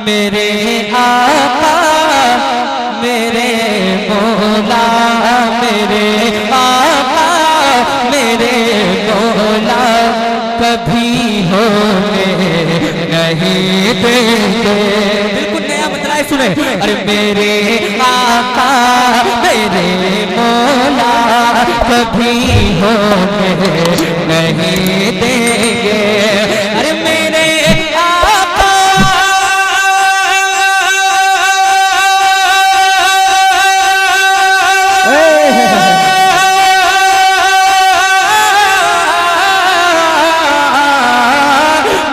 मेरे आका मेरे मौला, मेरे आका मेरे मौला, कभी होने नहीं देंगे। बिल्कुल नया मतलब है, सुने। अरे मेरे आका मेरे मौला, कभी होने नहीं देंगे। अरे मेरे आका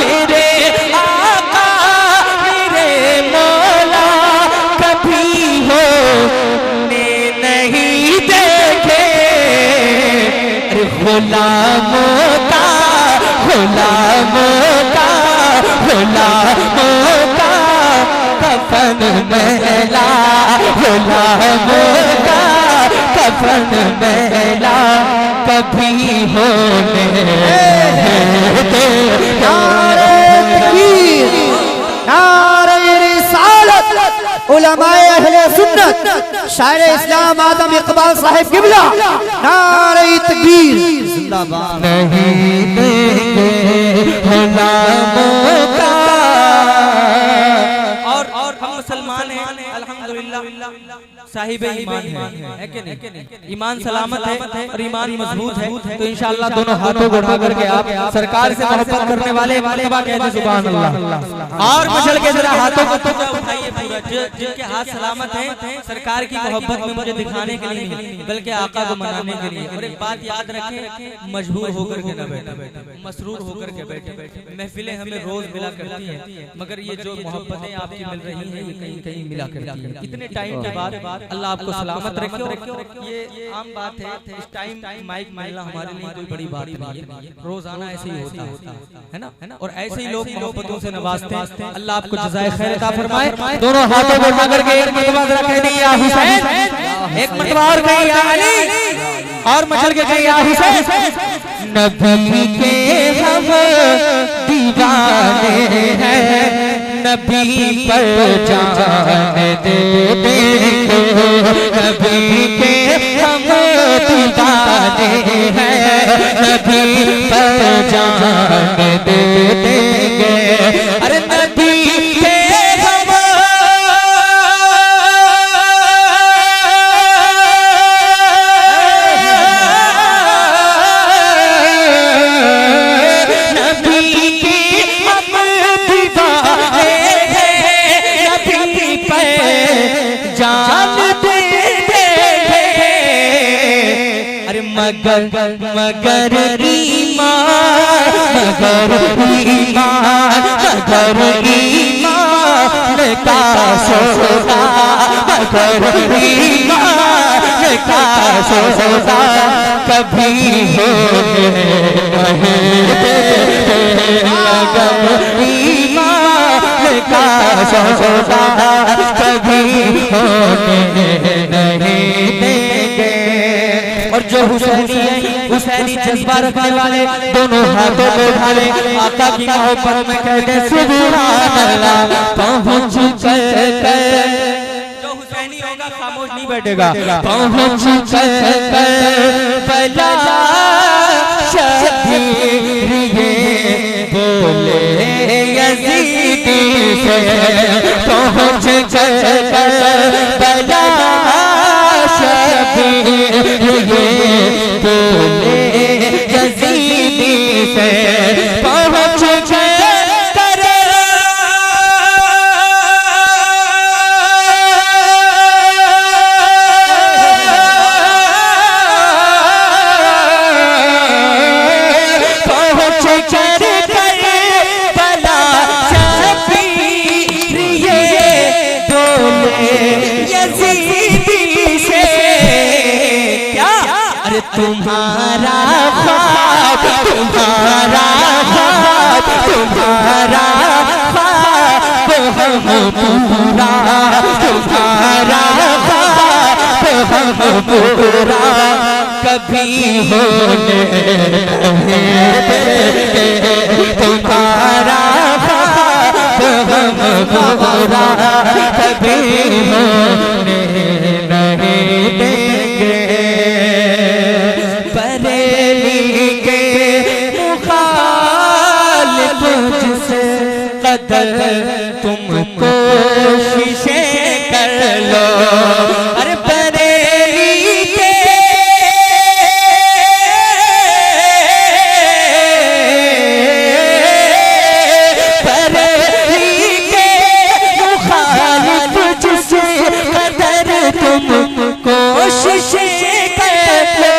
मेरे आका मेरे मौला, कभी होने नहीं देंगे। अरे गुलामों का गुलामों का गुलामों का कफन मैला, गुलामों का कफन मैला, कभी होने नारे रिसालत, उलमाए अहले सुन्नत, शायर इस्लाम आदम इकबाल साहिब किबला, नारे तकबीर जिंदाबाद। नहीं देंगे गुलामों का। और हम मुसलमान हैं अल्हम्दुलिल्लाह, साहिब ईमान है कि नहीं? ईमान सलामत है और ईमान मजबूत है, तो इंशाअल्लाह दोनों हाथों को उठा करके आप सरकार से मोहब्बत करने वाले मरतबा कहते सुभान अल्लाह। और मचल के जरा हाथों को उठाइए पूरा, जिनके हाथ सलामत हैं सरकार की मोहब्बत में मुझे दिखाने के लिए नहीं, बल्कि आका को मनाने के लिए। और एक बात याद रखें, मजबूर होकर के न बैठे, मसरूर होकर के बैठे। महफिलें हमें रोज मिला करती हैं, मगर ये जो मोहब्बतें आपकी मिल रही हैं ये कहीं कहीं मिला करती हैं। इतने टाइम के बाद अल्लाह आपको सलामत रखे। ये आम बात है, इस टाइम माइक मिलना हमारे लिए कोई बड़ी बात नहीं है, रोजाना ऐसे ही होता है ना। और ऐसे ही लोग मोहब्बतों से नवाजते हैं। अल्लाह आपको जज़ाए खैर अता फरमाए। दोनों हाथों को उठा करके एक मरतबा जरा कह दीजिए या हुसैन, एक मरतबा और कहिए या अली, और मचल के कहिए या हुसैन। नबी के हम दीवाने हैं, नबी पर जान दे देंगे। नबी के हम दीवाने हैं, नबी पर जान दे देंगे। अरे नबी के हम नबी के हम दीवाने हैं, नबी पर जान दे देंगे। अरे मगर मगर ईमान, मगर ईमान, मगर ईमान का सौदा, मगर ईमान का सौदा, कभी होने नहीं देंगे। मगर ईमान का सौदा, कभी होने नहीं देंगे। और जो हुसैनी जज्बा रखने वाले दोनों हाथों को उठा ले, आका की मोहब्बत में कहते सुभान अल्लाह। पहुंच कर जो हुसैनी होगा खामोश नहीं बैठेगा। पहुंच कर बला शबीर ये बोले यजीदी से, पहुंच कर बला शबीर ये बोले यजीदी से, पहुंच कर पहुंच कर बला शबीर ये बोले यजीदी से। क्या? अरे तुम्हारा ख्वाब, तुम्हारा ख्वाब, तुम्हारा ख्वाब हम पूरा, तुम्हारा ख्वाब हम पूरा, कभी होने नहीं देंगे। तुम्हारा ख्वाब हम बुरा कभी होने नहीं देंगे। बरेली के मुखालिफ जिसे कदर तुम कोशिशें कर लो। अरे बरेली के मुखालिफ जिसे कदर तुम कोशिशें कर लो।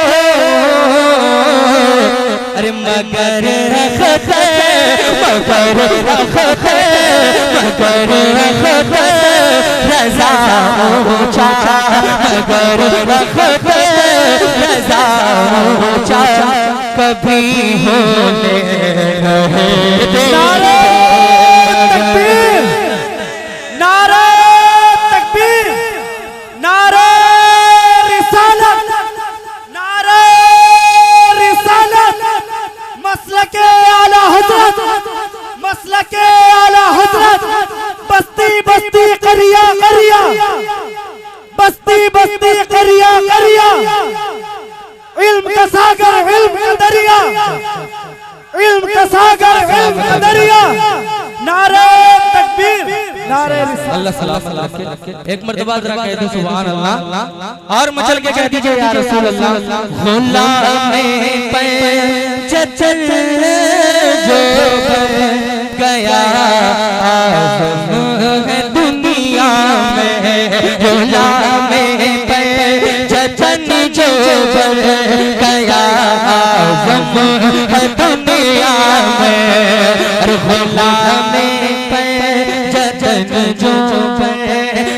अरे मगर रखते रज़ा ऊंचा, मगर रखते रज़ा ऊंचा कभी होने नहीं देंगे। तकबीर, नारे तकबीर, नारे रिसालत, नारे रिसालत, मसलके आला हज़रत, मसलके आला हज़रत, बस्ती बस्ती करिया करिया, बस्ती बस्ती करिया करिया, इल्म का सागर इल्म का दरिया, इल्म का सागर इल्म का दरिया। नारे तकबीर, नारे रिसालत। अल्लाह सलामत रखे। एक मर्तबा जरा कह दो सुभान अल्लाह, और मचल के कह दीजिए या रसूल अल्लाह। गुलामे पे चचल जो गया आज़म है दुनिया में। गुलामे पे चचल जो गया आज़म है दुनिया में। अरे गुलामे पे चचल जो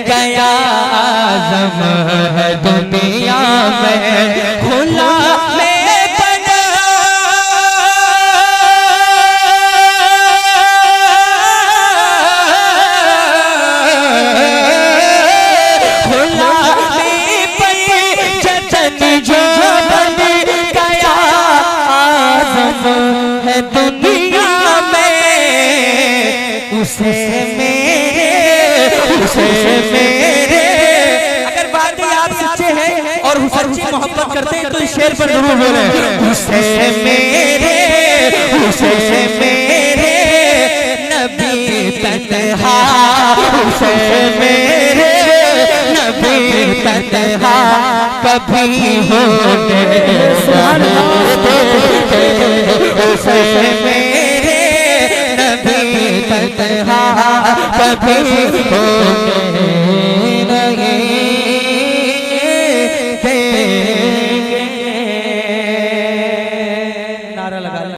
गया आज़म है दुनिया में। गुलामे अगर बात आप सच्चे हैं और सच्ची मोहब्बत करते हैं तो इस शेर पर जरूर बोले। उसे मेरे नबी तन्हा, उसे मेरे नबी तन्हा कभी होने नहीं देंगे। उसे मेरे नबी तन्हा कभी होने